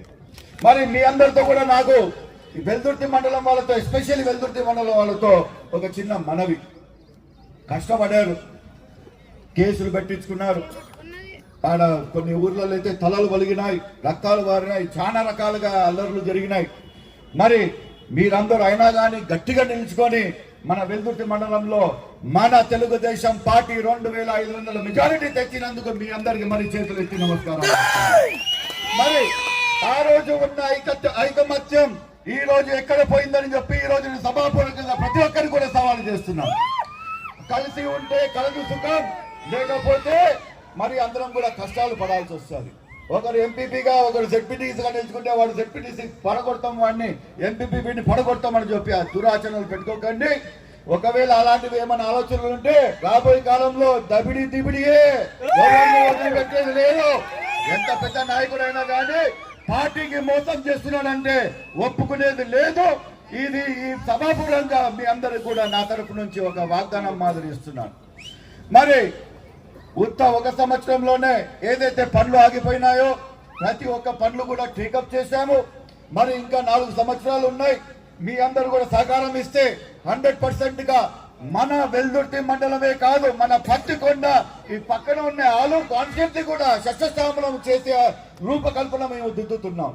జరిగింది. మరి మీ అందరితో కూడా నాకు వెల్దుర్తి మండలం వాళ్ళతో, ఎస్పెషల్లీ వెల్దుర్తి మండలం వాళ్ళతో ఒక చిన్న మనవి. కష్టపడారు, కేసులు పెట్టించుకున్నారు, ఆడ కొన్ని ఊర్లలో అయితే తలలు వలిగినాయి, రక్తాలు వారినాయి, చాలా రకాలుగా అల్లర్లు జరిగినాయి. మరి మీరందరూ అయినా కానీ గట్టిగా నిలుచుకొని మన వెల్దుర్తి మండలంలో మన తెలుగుదేశం పార్టీ 2500 మెజారిటీ తెచ్చినందుకు మీ అందరికి మరి చేతులు ఎత్తి నమస్కారం. మరి ఆ రోజు ఉన్న ఐకమత్యం ఈ రోజు ఎక్కడ పోయిందని చెప్పి ఈ రోజు సభాపూర్వకంగా ప్రతి ఒక్కరికి కూడా సవాలు చేస్తున్నాం. కలిసి ఉంటే కలదు సుఖం, లేకపోతే మరి అందరం కూడా కష్టాలు పడాల్సి వస్తుంది. ఒకరు ఎంపీపీగా, ఒకరు జెడ్పీటీసీగా నిలుచుకుంటే వాడు జెడ్పీటీసీ పడగొడతాం, వాడిని ఎంపీపీని పడగొడతామని చెప్పి ఆ దురాచరణలు పెట్టుకోకండి. ఒకవేళ అలాంటివి ఏమైనా ఆలోచనలు ఉంటే రాబోయే కాలంలో దిబిడియే, వదిలిపెట్టేది లేదు. ఎంత పెద్ద నాయకుడైనా కానీ పార్టీకి మోసం చేస్తున్నాడంటే ఒప్పుకునేది లేదు. ఇది ఈ సభాపూర్వంగా మీ అందరికి కూడా నా తరపు నుంచి ఒక వాగ్దానం మాదిరి ఇస్తున్నాను. మరి ఒక సంవత్సరంలోనే ఏదైతే పనులు ఆగిపోయినాయో ప్రతి ఒక్క పనులు కూడా టేకప్ చేశాము. మరి ఇంకా 4 సంవత్సరాలు ఉన్నాయి. మీ అందరూ కూడా సహకారం ఇస్తే 100% గా మన వెల్దుర్తి మండలమే కాదు, మన పత్తికొండ ఈ పక్కన ఉన్న ఆలూరు కాన్స్టిట్యూన్సీ కూడా శస్త్రస్థాపనం చేసే రూపకల్పన మేము దిద్దుతున్నాం.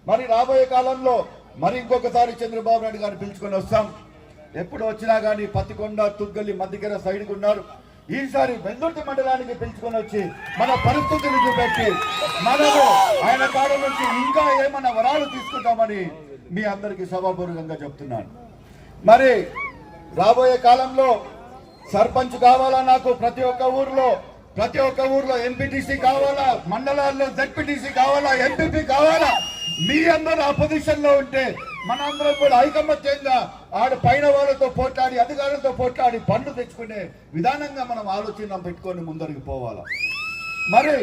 మరి రాబోయే కాలంలో మరి ఇంకొకసారి చంద్రబాబు నాయుడు గారిని పిలుచుకొని వస్తాం. ఎప్పుడు వచ్చినా కానీ పత్తికొండ, తుగ్గలి, మధ్యకెర సైడ్కి ఉన్నారు. ఈసారి వెల్దుర్తి మండలానికి పిలుచుకొని వచ్చి మన పరిస్థితులు చూపెట్టి మనము ఆయన కాడ నుంచి ఇంకా ఏమన్నా వరాలు తీసుకుంటామని మీ అందరికీ సభాపూర్వకంగా చెప్తున్నాను. మరి రాబోయే కాలంలో సర్పంచ్ కావాలా, నాకు ప్రతి ఒక్క ఊర్లో ఎంపీటీసీ కావాలా, మండలాల్లో జెడ్పీటీసీ కావాలా, ఎంపీపీ కావాలా. మీ అందరూ అపోజిషన్ లో ఉంటే మనందరం కూడా ఐకమత్యంగా ఆడ పైన వాళ్ళతో పోట్లాడి, అధికారులతో పోట్లాడి పనులు తెచ్చుకునే విధానంగా మనం ఆలోచన పెట్టుకొని ముందరికి పోవాలా. మరి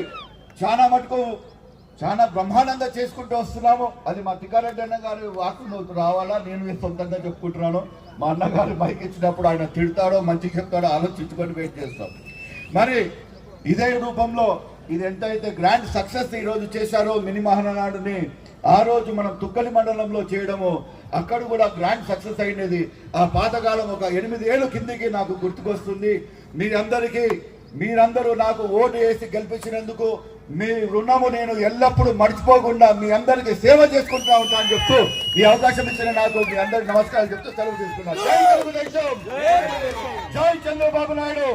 చాలా మటుకు చాలా బ్రహ్మాండంగా చేసుకుంటూ వస్తున్నాము. అది మా తికారెడ్డి అన్న గారి వాకులు రావాలా, నేను సొంతంగా చెప్పుకుంటున్నాను. మా అన్నగారు మైక్ ఇచ్చినప్పుడు ఆయన తిడతాడో మంచిగా చెప్తాడో ఆలోచించుకొని వెయిట్ చేస్తాం. మరి ఇదే రూపంలో ఇది ఎంతైతే గ్రాండ్ సక్సెస్ ఈ రోజు చేశారో మినీ మహానాడుని, ఆ రోజు మనం తుక్కలి మండలంలో చేయడము అక్కడ కూడా గ్రాండ్ సక్సెస్ అయినది. ఆ పాతకాలం ఒక 8 ఏళ్ళు కిందికి నాకు గుర్తుకొస్తుంది. మీరందరూ నాకు ఓటు వేసి గెలిపించినందుకు మీ రుణము నేను ఎల్లప్పుడూ మర్చిపోకుండా మీ అందరికి సేవ చేసుకుంటా ఉంటానని చెప్తూ ఈ అవకాశం ఇచ్చిన నాకు మీ అందరికి నమస్కారాలు చెప్తూ సెలవు తీసుకున్నాను. జై తెలుగుదేశం, జై చంద్రబాబు నాయుడు,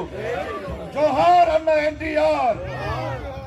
జోహార్ అన్న ఎన్టీఆర్.